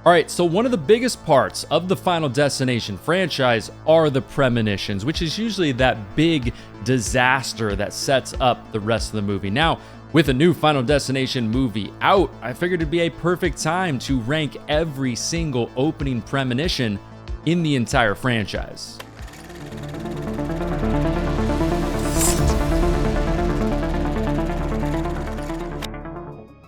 All right, so one of the biggest parts of the Final Destination franchise are the Premonitions, which is usually that big disaster that sets up the rest of the movie. Now, with a new Final Destination movie out, I figured it'd be a perfect time to rank every single opening premonition in the entire franchise.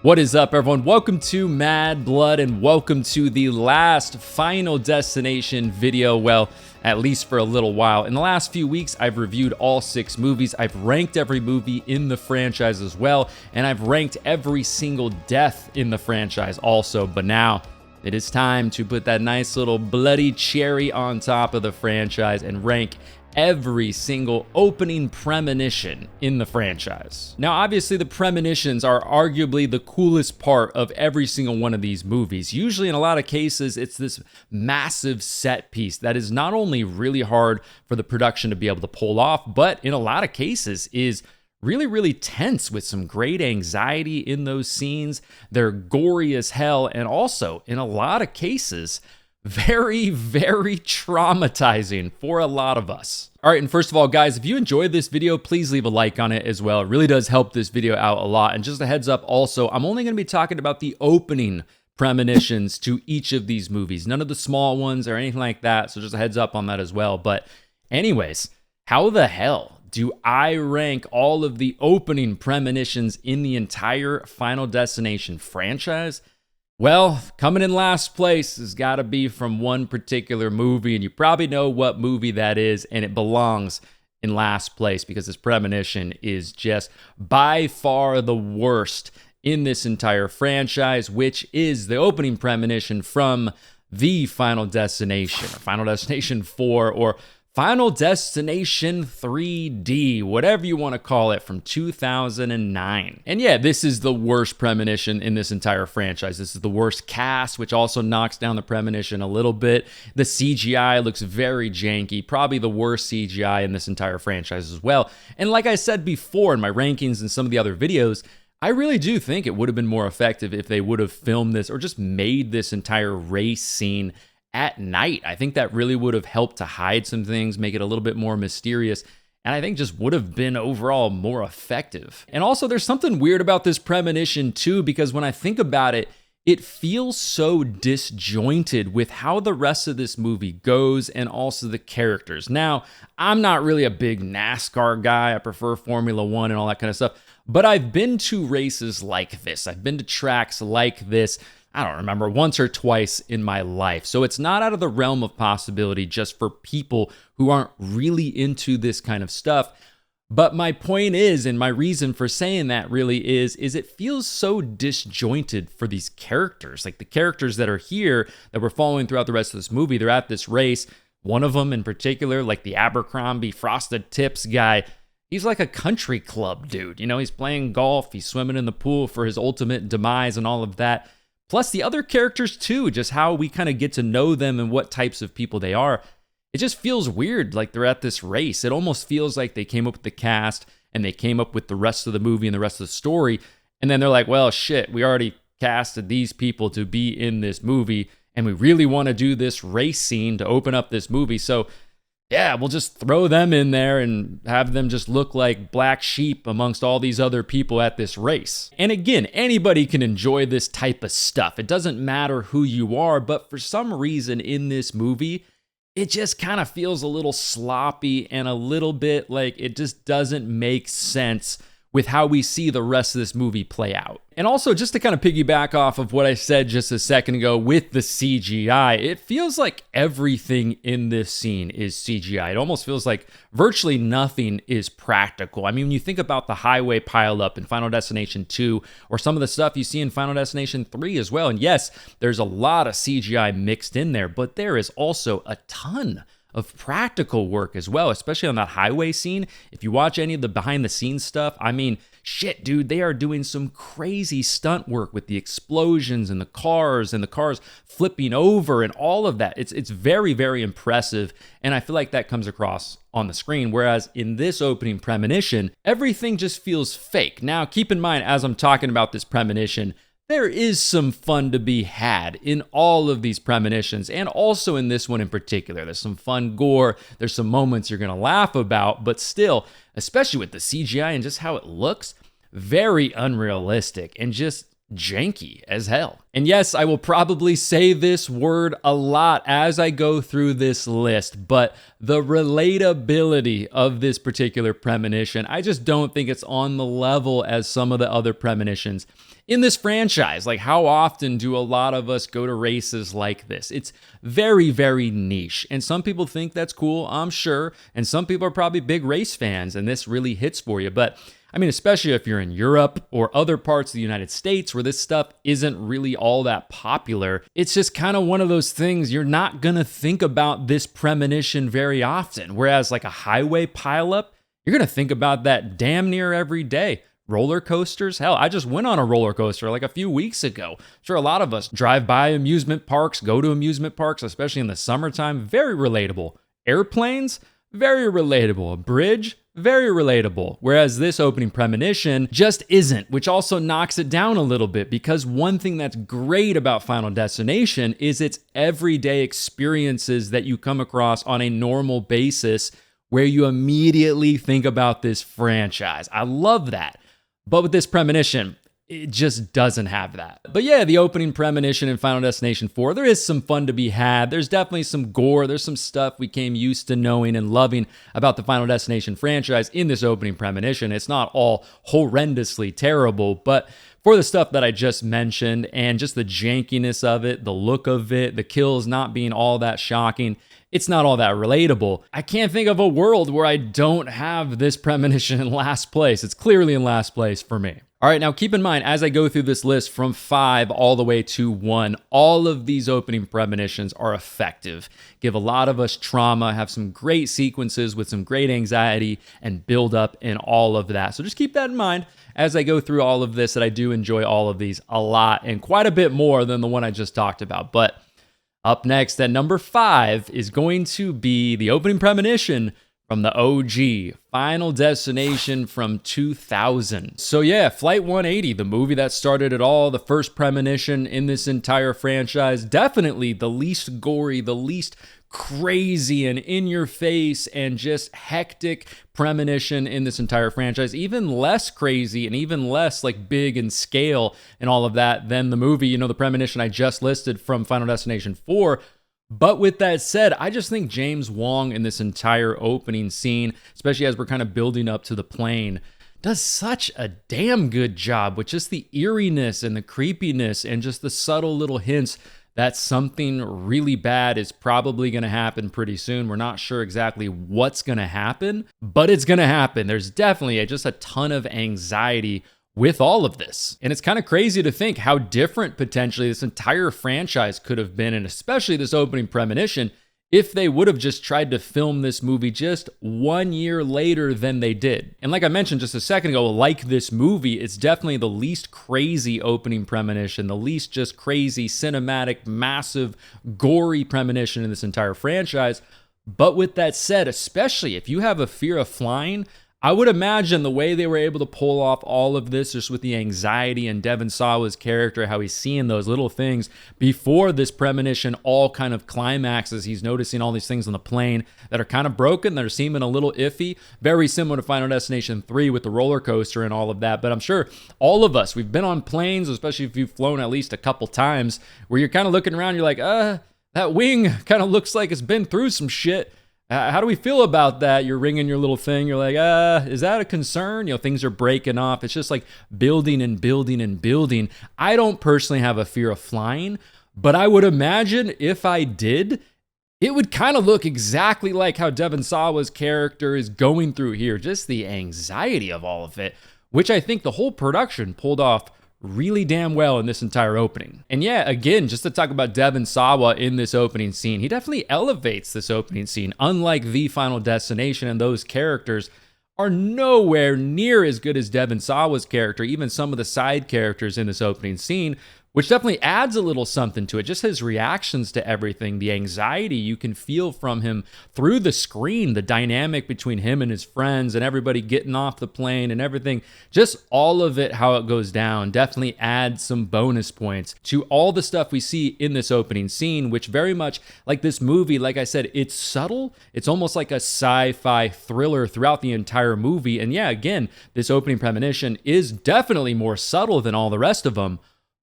What is up, everyone? Welcome to Mad Blood and welcome to the last Final Destination video. Well, at least for a little while. In the last few weeks, I've reviewed all 6 movies. I've ranked every movie in the franchise as well, and I've ranked every single death in the franchise also. But now it is time to put that nice little bloody cherry on top of the franchise and rank every single opening premonition in the franchise. Now, obviously, the premonitions are arguably the coolest part of every single one of these movies. Usually, in a lot of cases, it's this massive set piece that is not only really hard for the production to be able to pull off, but in a lot of cases is really tense with some great anxiety in those scenes. They're gory as hell, and also, in a lot of cases, very traumatizing for a lot of us. All right, and first of all, guys, if you enjoyed this video, please leave a like on it as well. It really does help this video out a lot. And just a heads up also, I'm only going to be talking about the opening premonitions to each of these movies. None of the small ones or anything like that, so just a heads up on that as well. But anyways, how the hell do I rank all of the opening premonitions in the entire Final Destination franchise? Well, coming in last place has got to be from one particular movie, and you probably know what movie that is, and it belongs in last place because this premonition is just by far the worst in this entire franchise, which is the opening premonition from the Final Destination, or Final Destination 4, or Final Destination 3D, whatever you want to call it, from 2009. And yeah, this is the worst premonition in this entire franchise. This is the worst cast, which also knocks down the premonition a little bit. The CGI looks very janky, probably the worst CGI in this entire franchise as well. And like I said before in my rankings and some of the other videos, I really do think it would have been more effective if they would have filmed this or just made this entire race scene at night. I think that really would have helped to hide some things, make it a little bit more mysterious, and I think just would have been overall more effective. And also, there's something weird about this premonition too, because when I think about it, it feels so disjointed with how the rest of this movie goes and also the characters. Now, I'm not really a big NASCAR guy. I prefer Formula One and all that kind of stuff, but I've been to races like this. I've been to tracks like this, I don't remember, once or twice in my life. So it's not out of the realm of possibility just for people who aren't really into this kind of stuff. But my point is, and my reason for saying that really is it feels so disjointed for these characters. Like the characters that are here that we're following throughout the rest of this movie, they're at this race. One of them in particular, like the Abercrombie Frosted Tips guy, he's like a country club dude. You know, he's playing golf, he's swimming in the pool for his ultimate demise and all of that. Plus the other characters too, just how we kind of get to know them and what types of people they are. It just feels weird like they're at this race. It almost feels like they came up with the cast and they came up with the rest of the movie and the rest of the story. And then they're like, well, shit, we already casted these people to be in this movie and we really want to do this race scene to open up this movie. So yeah, we'll just throw them in there and have them just look like black sheep amongst all these other people at this race. And again, anybody can enjoy this type of stuff. It doesn't matter who you are, but for some reason in this movie, it just kind of feels a little sloppy and a little bit like it just doesn't make sense with how we see the rest of this movie play out. And also, just to kind of piggyback off of what I said just a second ago with the CGI, it feels like everything in this scene is CGI. It almost feels like virtually nothing is practical. I mean, when you think about the highway pileup in Final Destination 2, or some of the stuff you see in Final Destination 3 as well, and yes, there's a lot of CGI mixed in there, but there is also a ton of practical work as well, especially on that highway scene. If you watch any of the behind the scenes stuff, I mean, shit, dude, they are doing some crazy stunt work with the explosions and the cars flipping over and all of that. It's very impressive, and I feel like that comes across on the screen, whereas in this opening premonition, everything just feels fake. Now, keep in mind, as I'm talking about this premonition, there is some fun to be had in all of these premonitions, and also in this one in particular. There's some fun gore, there's some moments you're gonna laugh about, but still, especially with the CGI and just how it looks, very unrealistic and just janky as hell. And yes, I will probably say this word a lot as I go through this list, but the relatability of this particular premonition, I just don't think it's on the level as some of the other premonitions in this franchise. Like, how often do a lot of us go to races like this? It's very, very niche. And some people think that's cool, I'm sure. And some people are probably big race fans, and this really hits for you. But I mean, especially if you're in Europe or other parts of the United States where this stuff isn't really all that popular, it's just kind of one of those things you're not gonna think about this premonition very often. Whereas like a highway pileup, you're gonna think about that damn near every day. Roller coasters, hell, I just went on a roller coaster like a few weeks ago. Sure, a lot of us drive by amusement parks, go to amusement parks, especially in the summertime. Very relatable. Airplanes, very relatable. A bridge, very relatable. Whereas this opening premonition just isn't, which also knocks it down a little bit, because one thing that's great about Final Destination is its everyday experiences that you come across on a normal basis where you immediately think about this franchise. I love that. But with this premonition, it just doesn't have that. But yeah, the opening premonition in Final Destination 4, there is some fun to be had. There's definitely some gore. There's some stuff we came used to knowing and loving about the Final Destination franchise in this opening premonition. It's not all horrendously terrible, but for the stuff that I just mentioned and just the jankiness of it, the look of it, the kills not being all that shocking, it's not all that relatable. I can't think of a world where I don't have this premonition in last place. It's clearly in last place for me. All right, now keep in mind, as I go through this list from 5 all the way to 1, all of these opening premonitions are effective, give a lot of us trauma, have some great sequences with some great anxiety and build up and all of that. So just keep that in mind as I go through all of this, that I do enjoy all of these a lot and quite a bit more than the one I just talked about. But up next at number 5 is going to be the opening premonition from the OG, Final Destination from 2000. So yeah, Flight 180, the movie that started it all, the first premonition in this entire franchise, definitely the least gory, the least crazy and in your face and just hectic premonition in this entire franchise. Even less crazy and even less like big in scale and all of that than the movie, the premonition I just listed from Final Destination 4. But with that said, I just think James Wong in this entire opening scene, especially as we're kind of building up to the plane, does such a damn good job with just the eeriness and the creepiness and just the subtle little hints that something really bad is probably going to happen pretty soon. We're not sure exactly what's going to happen, but it's going to happen. There's definitely just a ton of anxiety with all of this. And it's kind of crazy to think how different potentially this entire franchise could have been, and especially this opening premonition, if they would have just tried to film this movie just 1 year later than they did. And like I mentioned just a second ago, like this movie, it's definitely the least crazy opening premonition, the least just crazy, cinematic, massive, gory premonition in this entire franchise. But with that said, especially if you have a fear of flying, I would imagine the way they were able to pull off all of this just with the anxiety and Devon Sawa's character, how he's seeing those little things before this premonition all kind of climaxes. He's noticing all these things on the plane that are kind of broken, that are seeming a little iffy. Very similar to Final Destination 3 with the roller coaster and all of that. But I'm sure all of us, we've been on planes, especially if you've flown at least a couple times, where you're kind of looking around, you're like, that wing kind of looks like it's been through some shit. How do we feel about that? You're ringing your little thing. You're like, is that a concern? Things are breaking off. It's just like building and building and building. I don't personally have a fear of flying, but I would imagine if I did, it would kind of look exactly like how Devon Sawa's character is going through here. Just the anxiety of all of it, which I think the whole production pulled off really damn well in this entire opening. And yeah, again, just to talk about Devon Sawa in this opening scene, he definitely elevates this opening scene. Unlike the Final Destination, and those characters are nowhere near as good as Devon Sawa's character, even some of the side characters in this opening scene, which definitely adds a little something to it. Just his reactions to everything, the anxiety you can feel from him through the screen, the dynamic between him and his friends and everybody getting off the plane and everything, just all of it, how it goes down, definitely adds some bonus points to all the stuff we see in this opening scene, which very much like this movie, like I said, it's subtle. It's almost like a sci-fi thriller throughout the entire movie. And yeah, again, this opening premonition is definitely more subtle than all the rest of them.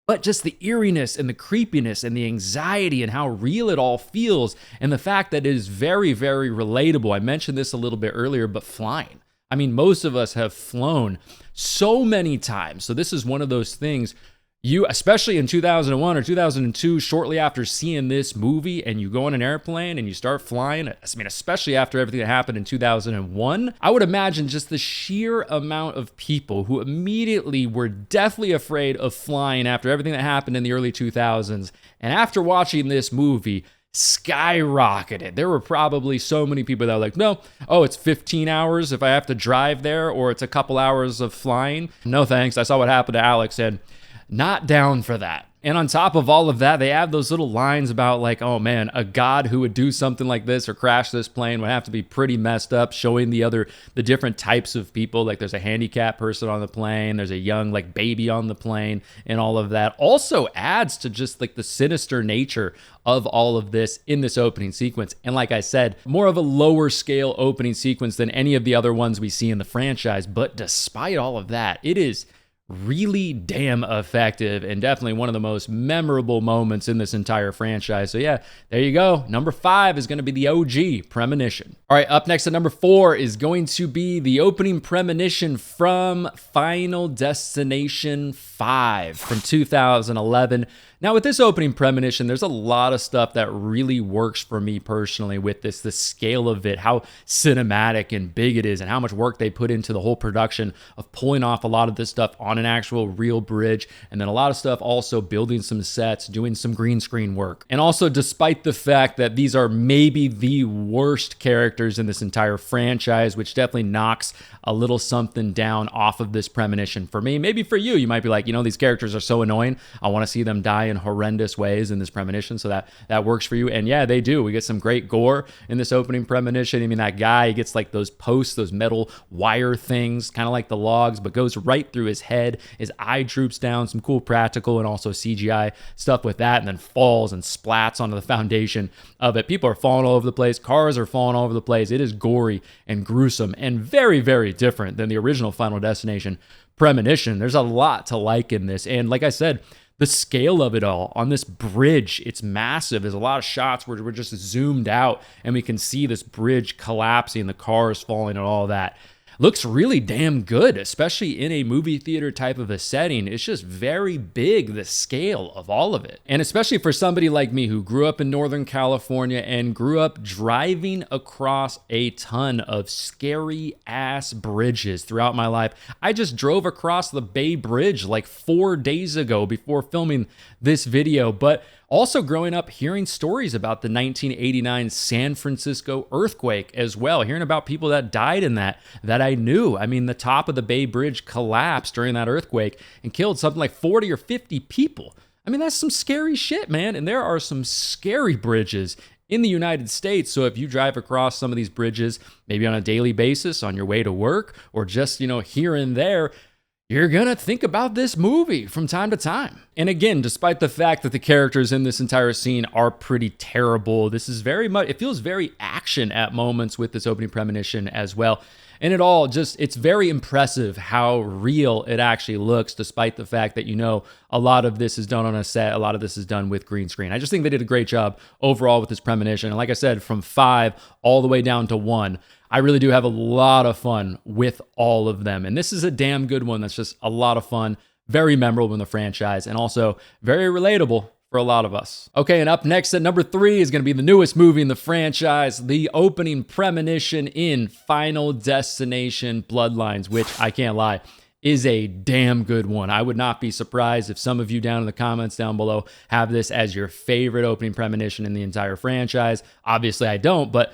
But just the eeriness and the creepiness and the anxiety and how real it all feels, and the fact that it is very, very relatable. I mentioned this a little bit earlier, but flying. I mean, most of us have flown so many times. So this is one of those things you, especially in 2001 or 2002, shortly after seeing this movie, and you go on an airplane and you start flying, I mean, especially after everything that happened in 2001, I would imagine just the sheer amount of people who immediately were deathly afraid of flying after everything that happened in the early 2000s. And after watching this movie, skyrocketed. There were probably so many people that were like, no, oh, it's 15 hours if I have to drive there, or it's a couple hours of flying. No thanks. I saw what happened to Alex, and not down for that. And on top of all of that, they have those little lines about like, oh man, a god who would do something like this or crash this plane would have to be pretty messed up, showing the different types of people. Like there's a handicapped person on the plane, there's a young like baby on the plane, and all of that also adds to just like the sinister nature of all of this in this opening sequence. And like I said, more of a lower scale opening sequence than any of the other ones we see in the franchise. But despite all of that, it is really damn effective and definitely one of the most memorable moments in this entire franchise. So yeah, there you go. Number 5 is going to be the OG Premonition. All right, up next at number 4 is going to be the opening premonition from Final Destination 5 from 2011. Now, with this opening premonition, there's a lot of stuff that really works for me personally with this, the scale of it, how cinematic and big it is, and how much work they put into the whole production of pulling off a lot of this stuff on an actual real bridge, and then a lot of stuff also building some sets, doing some green screen work. And also, despite the fact that these are maybe the worst characters in this entire franchise, which definitely knocks a little something down off of this premonition for me. Maybe for you, you might be like, you know, these characters are so annoying, I want to see them die in horrendous ways in this premonition, so that works for you. And yeah, they do. We get some great gore in this opening premonition. I mean, that guy, he gets like those posts, those metal wire things, kind of like the logs, but goes right through his head. His eye droops down, some cool practical and also CGI stuff with that, and then falls and splats onto the foundation of it. People are falling all over the place. Cars are falling all over the place. It is gory and gruesome and very, very different than the original Final Destination Premonition. There's a lot to like in this. And like I said, the scale of it all on this bridge, it's massive. There's a lot of shots where we're just zoomed out and we can see this bridge collapsing, the cars falling and all that. Looks really damn good, especially in a movie theater type of a setting. It's just very big, the scale of all of it. And especially for somebody like me who grew up in Northern California and grew up driving across a ton of scary ass bridges throughout my life. I just drove across the Bay Bridge like 4 days ago before filming this video, but also growing up hearing stories about the 1989 San Francisco earthquake as well, hearing about people that died in that I knew. I mean, the top of the Bay Bridge collapsed during that earthquake and killed something like 40 or 50 people. I mean, that's some scary shit, man. And there are some scary bridges in the United States. So if you drive across some of these bridges, maybe on a daily basis on your way to work, or just, you know, here and there, you're gonna think about this movie from time to time. And again, despite the fact that the characters in this entire scene are pretty terrible, this is very much, it feels very action at moments with this opening premonition as well. And it all just, it's very impressive how real it actually looks, despite the fact that, you know, a lot of this is done on a set, a lot of this is done with green screen. I just think they did a great job overall with this premonition. And like I said, from 5 all the way down to 1, I really do have a lot of fun with all of them. And this is a damn good one that's just a lot of fun, very memorable in the franchise, and also very relatable for a lot of us. Okay, and up next at number 3 is going to be the newest movie in the franchise, the opening premonition in Final Destination Bloodlines, which, I can't lie, is a damn good one. I would not be surprised if some of you down in the comments down below have this as your favorite opening premonition in the entire franchise. Obviously, I don't, but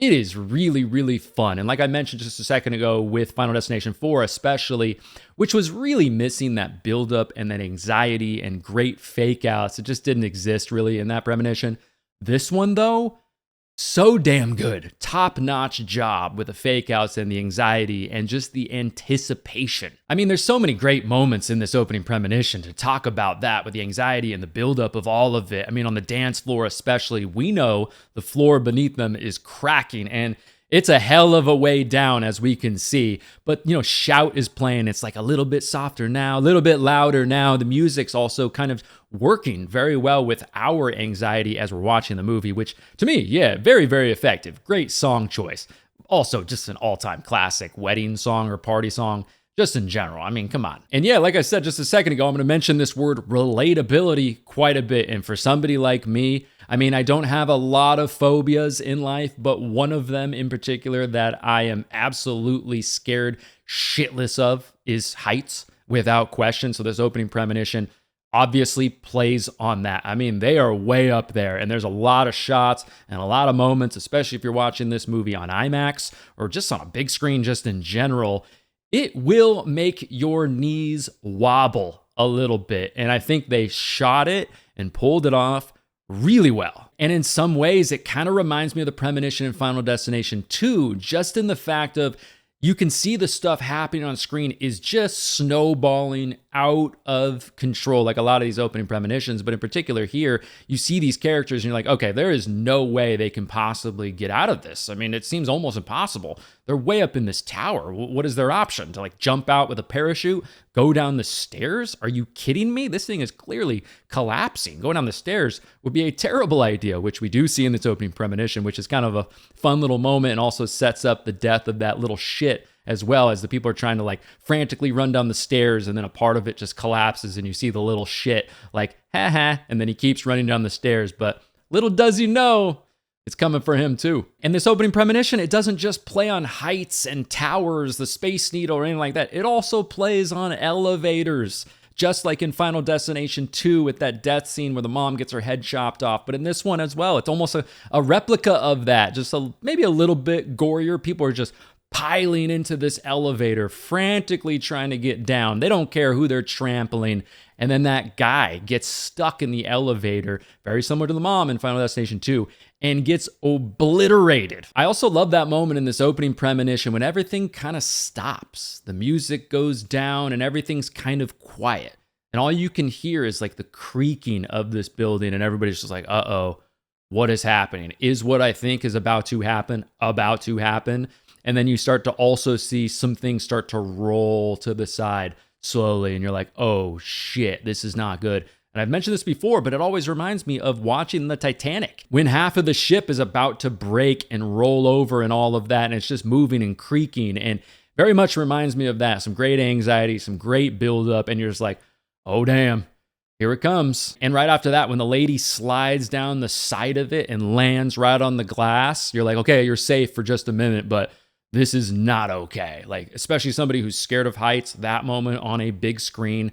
It is really, really fun. And like I mentioned just a second ago with Final Destination 4 especially, which was really missing that buildup and that anxiety and great fake outs. It just didn't exist really in that Premonition. This one though, so damn good. Top-notch job with the fake outs and the anxiety and just the anticipation. I mean, there's so many great moments in this opening Premonition to talk about that with the anxiety and the buildup of all of it. I mean, on the dance floor especially, we know the floor beneath them is cracking and it's a hell of a way down as we can see. But, Shout is playing. It's like a little bit softer now, a little bit louder now. The music's also kind of working very well with our anxiety as we're watching the movie, which to me, yeah, very, very effective. Great song choice. Also, just an all-time classic wedding song or party song. Just in general. I mean, come on. And yeah, like I said just a second ago, I'm going to mention this word relatability quite a bit. And for somebody like me, I mean, I don't have a lot of phobias in life, but one of them in particular that I am absolutely scared shitless of is heights, without question. So this opening Premonition obviously plays on that. I mean, they are way up there, and there's a lot of shots and a lot of moments, especially if you're watching this movie on IMAX or just on a big screen just in general. It will make your knees wobble a little bit. And I think they shot it and pulled it off really well. And in some ways, it kind of reminds me of the Premonition in Final Destination 2, just in the fact of you can see the stuff happening on screen is just snowballing out of control, like a lot of these opening Premonitions. But in particular here, you see these characters and you're like, okay, there is no way they can possibly get out of this. I mean, it seems almost impossible. They're way up in this tower. What is their option? To like jump out with a parachute, go down the stairs? Are you kidding me? This thing is clearly collapsing. Going down the stairs would be a terrible idea, which we do see in this opening Premonition, which is kind of a fun little moment and also sets up the death of that little shit as well, as the people are trying to like frantically run down the stairs and then a part of it just collapses and you see the little shit like, ha, and then he keeps running down the stairs. But little does he know, it's coming for him too. And this opening Premonition, it doesn't just play on heights and towers, the Space Needle or anything like that. It also plays on elevators, just like in Final Destination 2 with that death scene where the mom gets her head chopped off. But in this one as well, it's almost a replica of that, just maybe a little bit gorier. People are just piling into this elevator, frantically trying to get down. They don't care who they're trampling. And then that guy gets stuck in the elevator, very similar to the mom in Final Destination 2, and gets obliterated. I also love that moment in this opening Premonition when everything kind of stops. The music goes down and everything's kind of quiet. And all you can hear is like the creaking of this building, and everybody's just like, uh-oh, what is happening? Is what I think is about to happen? And then you start to also see some things start to roll to the side slowly. And you're like, oh shit, this is not good. And I've mentioned this before, but it always reminds me of watching the Titanic when half of the ship is about to break and roll over and all of that. And it's just moving and creaking. And very much reminds me of that. Some great anxiety, some great buildup. And you're just like, oh damn, here it comes. And right after that, when the lady slides down the side of it and lands right on the glass, you're like, okay, you're safe for just a minute, but this is not okay. Like, especially somebody who's scared of heights, that moment on a big screen,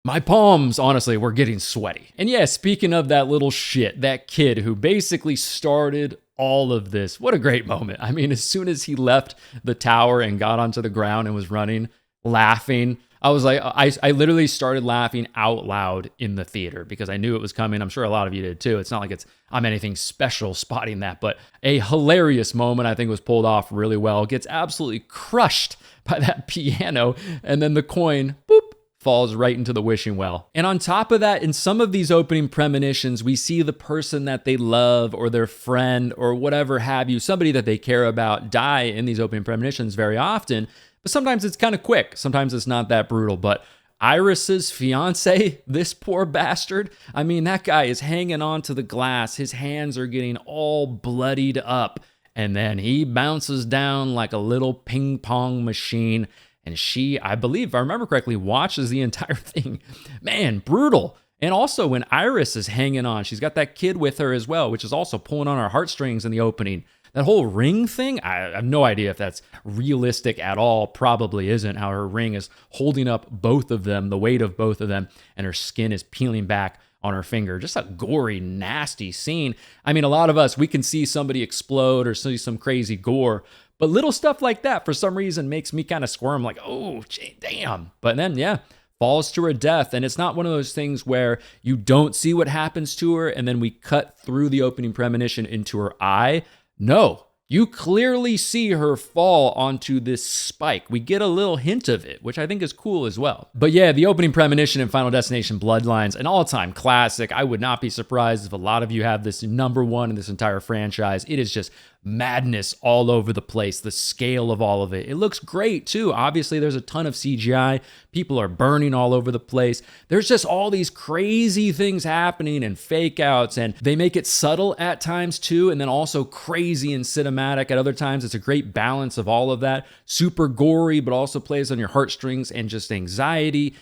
my palms, honestly, were getting sweaty. And yeah, speaking of that little shit, that kid who basically started all of this, what a great moment. I mean, as soon as he left the tower and got onto the ground and was running, laughing, I was like, I literally started laughing out loud in the theater because I knew it was coming. I'm sure a lot of you did too. It's not like I'm anything special spotting that, but a hilarious moment I think was pulled off really well. Gets absolutely crushed by that piano, and then the coin, boop, falls right into the wishing well. And on top of that, in some of these opening Premonitions, we see the person that they love or their friend or whatever have you, somebody that they care about, die in these opening Premonitions very often. But sometimes it's kind of quick. Sometimes it's not that brutal. But Iris's fiance, this poor bastard, I mean, that guy is hanging on to the glass. His hands are getting all bloodied up. And then he bounces down like a little ping pong machine. And she, I believe, if I remember correctly, watches the entire thing. Man, brutal. And also when Iris is hanging on, she's got that kid with her as well, which is also pulling on our heartstrings in the opening. That whole ring thing, I have no idea if that's realistic at all. Probably isn't. How her ring is holding up both of them, the weight of both of them, and her skin is peeling back on her finger. Just a gory, nasty scene. I mean, a lot of us, we can see somebody explode or see some crazy gore, but little stuff like that, for some reason, makes me kind of squirm like, oh, damn. But then, yeah, falls to her death. And it's not one of those things where you don't see what happens to her and then we cut through the opening premonition into her eye. No. You clearly see her fall onto this spike. We get a little hint of it, which I think is cool as well. But yeah, the opening premonition in Final Destination Bloodlines, an all-time classic. I would not be surprised if a lot of you have this #1 in this entire franchise. It is just madness all over the place, the scale of all of it. It looks great too. Obviously, there's a ton of CGI. People are burning all over the place. There's just all these crazy things happening and fake outs, and they make it subtle at times too, and then also crazy and cinematic at other times. It's a great balance of all of that. Super gory, but also plays on your heartstrings and just anxiety.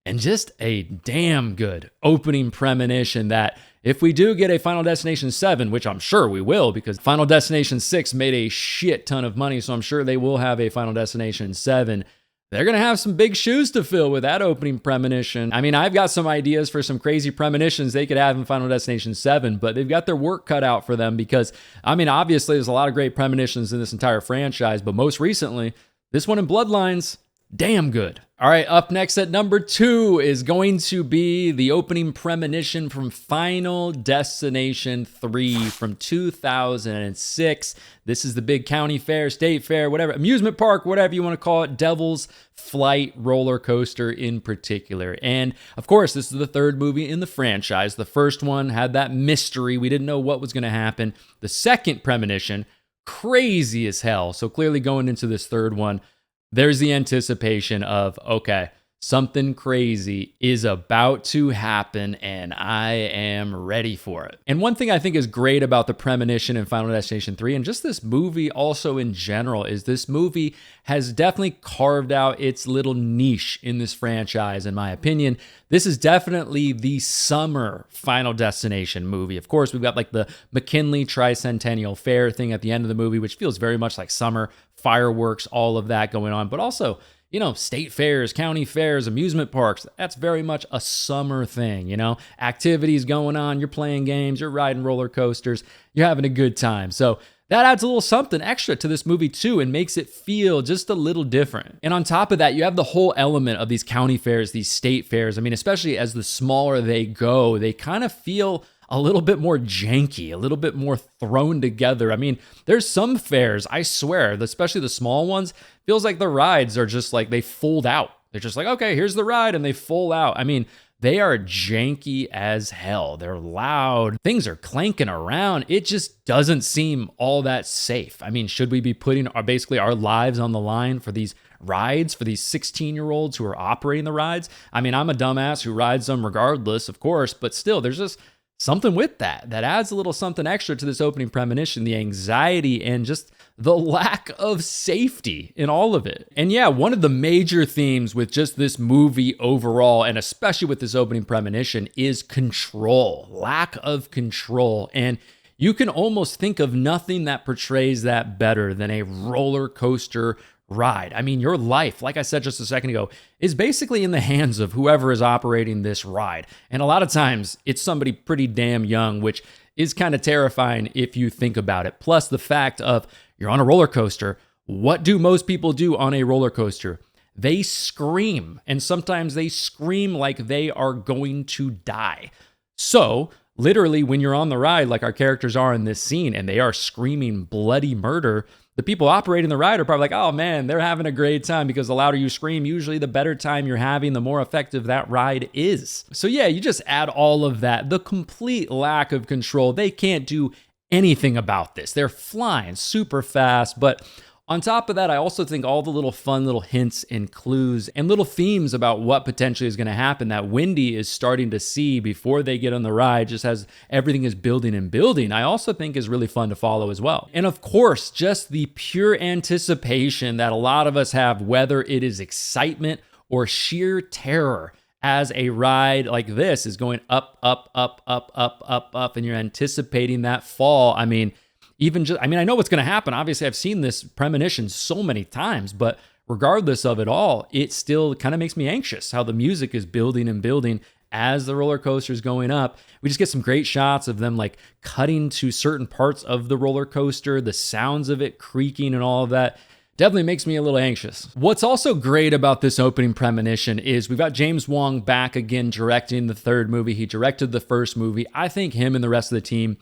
And just a damn good opening premonition that if we do get a Final Destination 7, which I'm sure we will, because Final Destination 6 made a shit ton of money, so I'm sure they will have a Final Destination 7. They're going to have some big shoes to fill with that opening premonition. I mean, I've got some ideas for some crazy premonitions they could have in Final Destination 7, but they've got their work cut out for them because, I mean, obviously there's a lot of great premonitions in this entire franchise, but most recently, this one in Bloodlines, damn good. All right, up next at #2 is going to be the opening premonition from Final Destination 3 from 2006. This is the big county fair, state fair, whatever, amusement park, whatever you want to call it, Devil's Flight roller coaster in particular. And of course, this is the third movie in the franchise. The first one had that mystery. We didn't know what was going to happen. The second premonition, crazy as hell. So clearly going into this third one, there's the anticipation of, okay, something crazy is about to happen and I am ready for it. And one thing I think is great about the premonition in Final Destination 3 and just this movie also in general is this movie has definitely carved out its little niche in this franchise, in my opinion. This is definitely the summer Final Destination movie. Of course, we've got like the McKinley Tricentennial Fair thing at the end of the movie, which feels very much like summer, fireworks, all of that going on, but also, you know, state fairs, county fairs, amusement parks. That's very much a summer thing, you know, activities going on. You're playing games, you're riding roller coasters, you're having a good time. So that adds a little something extra to this movie too and makes it feel just a little different. And on top of that, you have the whole element of these county fairs, these state fairs. I mean, especially as the smaller they go, they kind of feel a little bit more janky, a little bit more thrown together. I mean, there's some fairs, I swear, especially the small ones, feels like the rides are just like they fold out. They're just like, okay, here's the ride, and they fold out. I mean, they are janky as hell. They're loud. Things are clanking around. It just doesn't seem all that safe. I mean, should we be putting basically our lives on the line for these rides, for these 16-year-olds who are operating the rides? I mean, I'm a dumbass who rides them regardless, of course, but still, there's just something with that adds a little something extra to this opening premonition, the anxiety and just the lack of safety in all of it. And yeah, one of the major themes with just this movie overall, and especially with this opening premonition, is control, lack of control. And you can almost think of nothing that portrays that better than a roller coaster ride. I mean, your life, like I said just a second ago, is basically in the hands of whoever is operating this ride. And a lot of times it's somebody pretty damn young, which is kind of terrifying if you think about it. Plus the fact of you're on a roller coaster. What do most people do on a roller coaster? They scream, and sometimes they scream like they are going to die. So literally when you're on the ride, like our characters are in this scene, and they are screaming bloody murder, the people operating the ride are probably like, oh man, they're having a great time, because the louder you scream, usually the better time you're having, the more effective that ride is. So yeah, you just add all of that, the complete lack of control. They can't do anything about this. They're flying super fast, but on top of that, I also think all the little fun little hints and clues and little themes about what potentially is going to happen that Wendy is starting to see before they get on the ride, just as everything is building and building, I also think is really fun to follow as well. And of course, just the pure anticipation that a lot of us have, whether it is excitement or sheer terror, as a ride like this is going up, up, up, up, up, up, up, and you're anticipating that fall. I mean, I know what's going to happen. Obviously, I've seen this premonition so many times, but regardless of it all, it still kind of makes me anxious how the music is building and building as the roller coaster is going up. We just get some great shots of them like cutting to certain parts of the roller coaster, the sounds of it creaking and all of that. Definitely makes me a little anxious. What's also great about this opening premonition is we've got James Wong back again directing the third movie. He directed the first movie. I think him and the rest of the team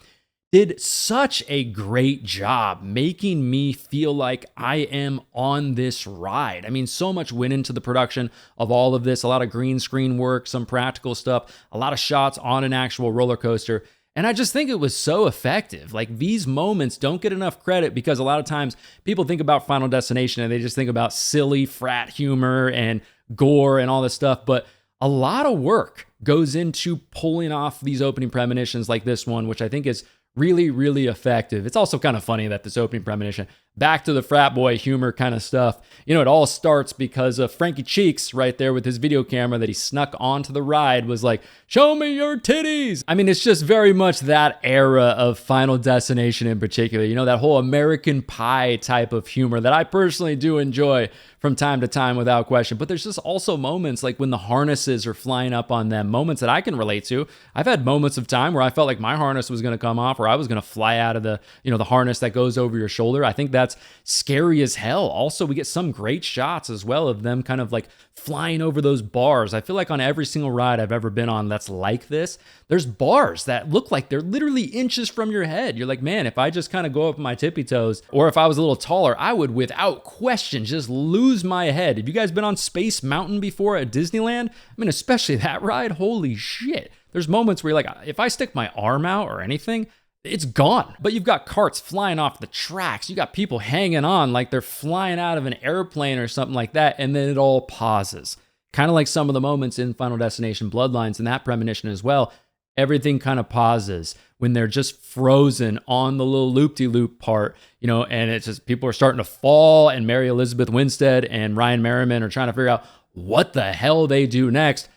did such a great job making me feel like I am on this ride. I mean, so much went into the production of all of this, a lot of green screen work, some practical stuff, a lot of shots on an actual roller coaster. And I just think it was so effective. Like, these moments don't get enough credit because a lot of times people think about Final Destination and they just think about silly frat humor and gore and all this stuff. But a lot of work goes into pulling off these opening premonitions like this one, which I think is really, really effective. It's also kind of funny that this opening premonition, back to the frat boy humor kind of stuff, you know, it all starts because of Frankie Cheeks right there with his video camera that he snuck onto the ride was like, show me your titties. I mean, it's just very much that era of Final Destination in particular, you know, that whole American Pie type of humor that I personally do enjoy from time to time without question. But there's just also moments like when the harnesses are flying up on them, moments that I can relate to. I've had moments of time where I felt like my harness was going to come off or I was going to fly out of the, you know, the harness that goes over your shoulder. I think that's scary as hell. Also, we get some great shots as well of them kind of like flying over those bars. I feel like on every single ride I've ever been on that's like this, there's bars that look like they're literally inches from your head. You're like, man, if I just kind of go up my tippy toes, or if I was a little taller, I would without question just lose my head. Have you guys been on Space Mountain before at Disneyland? I mean, especially that ride, holy shit. There's moments where you're like, if I stick my arm out or anything, it's gone. But you've got carts flying off the tracks. You got people hanging on like they're flying out of an airplane or something like that. And then it all pauses. Kind of like some of the moments in Final Destination Bloodlines and that premonition as well. Everything kind of pauses when they're just frozen on the little loop-de-loop part, you know, and it's just people are starting to fall and Mary Elizabeth Winstead and Ryan Merriman are trying to figure out what the hell they do next.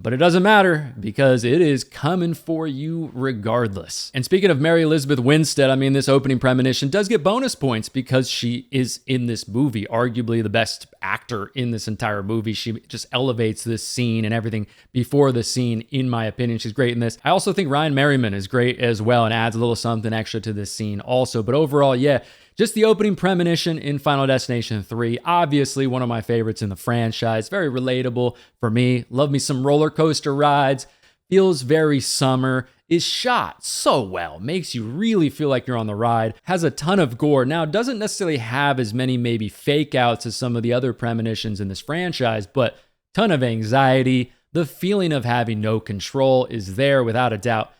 But it doesn't matter because it is coming for you regardless. And speaking of Mary Elizabeth Winstead, I mean, this opening premonition does get bonus points because she is in this movie, arguably the best actor in this entire movie. She just elevates this scene and everything before the scene, in my opinion. She's great in this. I also think Ryan Merriman is great as well and adds a little something extra to this scene also. But overall, yeah, just the opening premonition in Final Destination 3, obviously one of my favorites in the franchise. Very relatable for me. Love me some roller coaster rides. Feels very summer. Is shot so well. Makes you really feel like you're on the ride. Has a ton of gore. Now, doesn't necessarily have as many maybe fake outs as some of the other premonitions in this franchise, but ton of anxiety. The feeling of having no control is there without a doubt.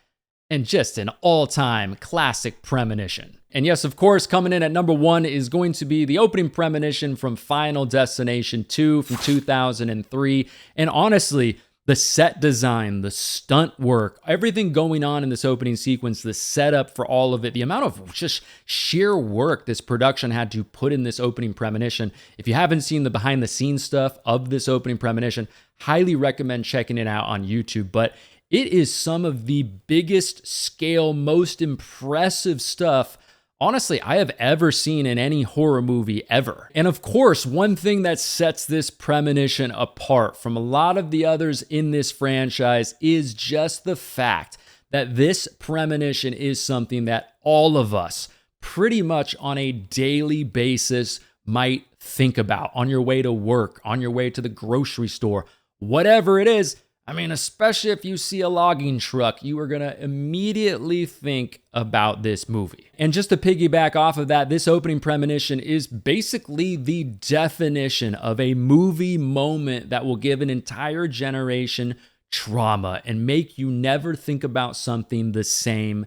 And just an all-time classic premonition. And yes, of course, coming in at number 1 is going to be the opening premonition from Final Destination 2 from 2003. And honestly, the set design, the stunt work, everything going on in this opening sequence, the setup for all of it, the amount of just sheer work this production had to put in this opening premonition. If you haven't seen the behind the scenes stuff of this opening premonition, highly recommend checking it out on YouTube. But it is some of the biggest scale, most impressive stuff, honestly, I have ever seen in any horror movie ever. And of course, one thing that sets this premonition apart from a lot of the others in this franchise is just the fact that this premonition is something that all of us pretty much on a daily basis might think about on your way to work, on your way to the grocery store, whatever it is. I mean, especially if you see a logging truck, you are going to immediately think about this movie. And just to piggyback off of that, this opening premonition is basically the definition of a movie moment that will give an entire generation trauma and make you never think about something the same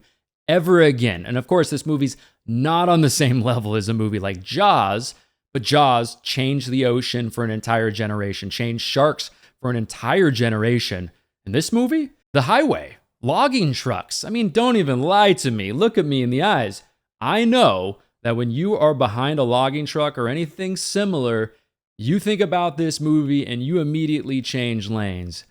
ever again. And of course, this movie's not on the same level as a movie like Jaws, but Jaws changed the ocean for an entire generation, changed sharks for an entire generation. In this movie, the highway, logging trucks. I mean, don't even lie to me. Look at me in the eyes. I know that when you are behind a logging truck or anything similar, you think about this movie and you immediately change lanes.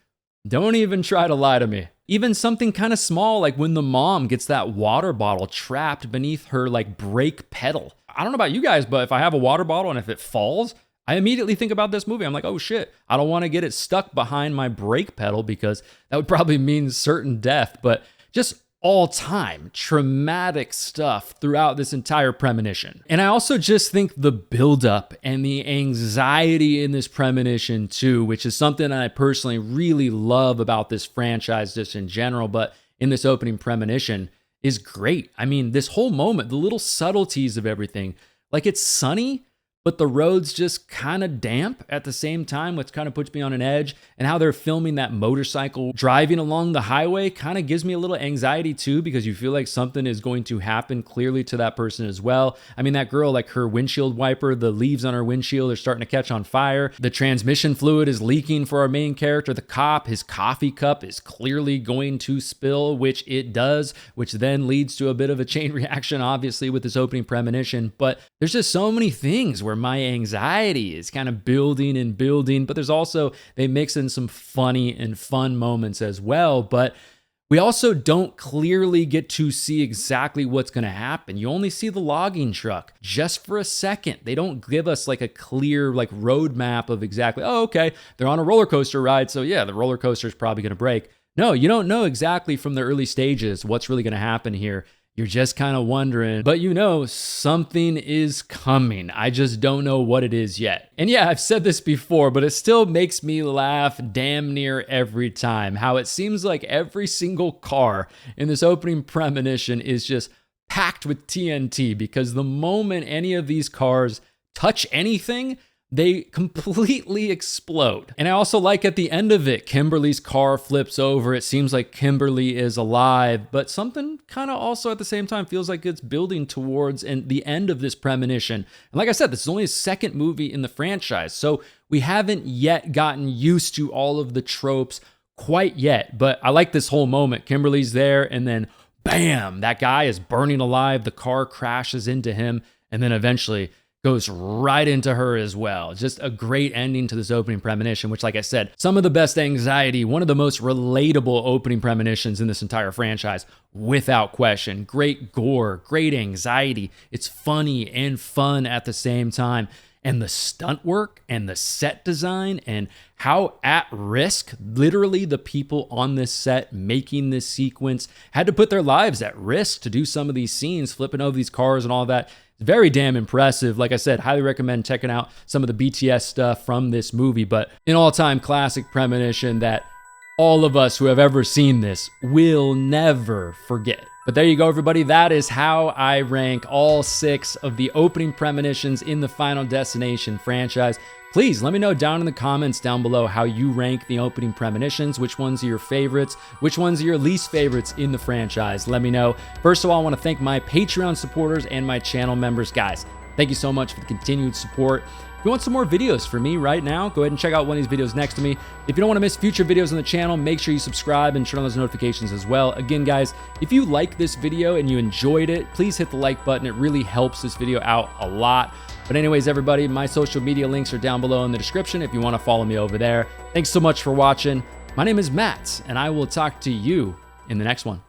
Don't even try to lie to me. Even something kind of small, like when the mom gets that water bottle trapped beneath her like brake pedal. I don't know about you guys, but if I have a water bottle and if it falls, I immediately think about this movie. I'm like, oh shit, I don't want to get it stuck behind my brake pedal because that would probably mean certain death. But just all-time traumatic stuff throughout this entire Premonition. And I also just think the buildup and the anxiety in this Premonition too, which is something I personally really love about this franchise just in general, but in this opening Premonition is great. I mean, this whole moment, the little subtleties of everything, like it's sunny, but the road's just kind of damp at the same time, which kind of puts me on an edge. And how they're filming that motorcycle driving along the highway kind of gives me a little anxiety too, because you feel like something is going to happen clearly to that person as well. I mean, that girl, like her windshield wiper, the leaves on her windshield are starting to catch on fire. The transmission fluid is leaking for our main character, the cop. His coffee cup is clearly going to spill, which it does, which then leads to a bit of a chain reaction, obviously, with this opening Premonition. But there's just so many things where my anxiety is kind of building and building, but there's also, they mix in some funny and fun moments as well. But we also don't clearly get to see exactly what's going to happen. You only see the logging truck just for a second. They don't give us like a clear like roadmap of exactly, oh, okay, they're on a roller coaster ride, so yeah, the roller coaster is probably going to break. No, you don't know exactly from the early stages what's really going to happen here. You're just kind of wondering, but you know something is coming. I just don't know what it is yet. And yeah, I've said this before, but it still makes me laugh damn near every time. How it seems like every single car in this opening Premonition is just packed with TNT, because the moment any of these cars touch anything, they completely explode. And I also like at the end of it, Kimberly's car flips over. It seems like Kimberly is alive, but something kind of also at the same time feels like it's building towards the end of this Premonition. And like I said, this is only a second movie in the franchise, so we haven't yet gotten used to all of the tropes quite yet. But I like this whole moment. Kimberly's there, and then bam, that guy is burning alive. The car crashes into him, and then eventually goes right into her as well. Just a great ending to this opening Premonition, which, like I said, some of the best anxiety, one of the most relatable opening Premonitions in this entire franchise, without question. Great gore, great anxiety. It's funny and fun at the same time. And the stunt work and the set design and how at risk literally the people on this set making this sequence had to put their lives at risk to do some of these scenes, flipping over these cars and all that. Very damn impressive. Like I said, highly recommend checking out some of the BTS stuff from this movie, but an all-time classic Premonition that all of us who have ever seen this will never forget. But there you go, everybody. That is how I rank all 6 of the opening Premonitions in the Final Destination franchise. Please let me know down in the comments down below how you rank the opening Premonitions, which ones are your favorites, which ones are your least favorites in the franchise. Let me know. First of all, I want to thank my Patreon supporters and my channel members. Guys, thank you so much for the continued support. If you want some more videos from me right now, go ahead and check out one of these videos next to me. If you don't want to miss future videos on the channel, make sure you subscribe and turn on those notifications as well. Again, guys, if you like this video and you enjoyed it, please hit the like button. It really helps this video out a lot. But anyways, everybody, my social media links are down below in the description if you want to follow me over there. Thanks so much for watching. My name is Matt, and I will talk to you in the next one.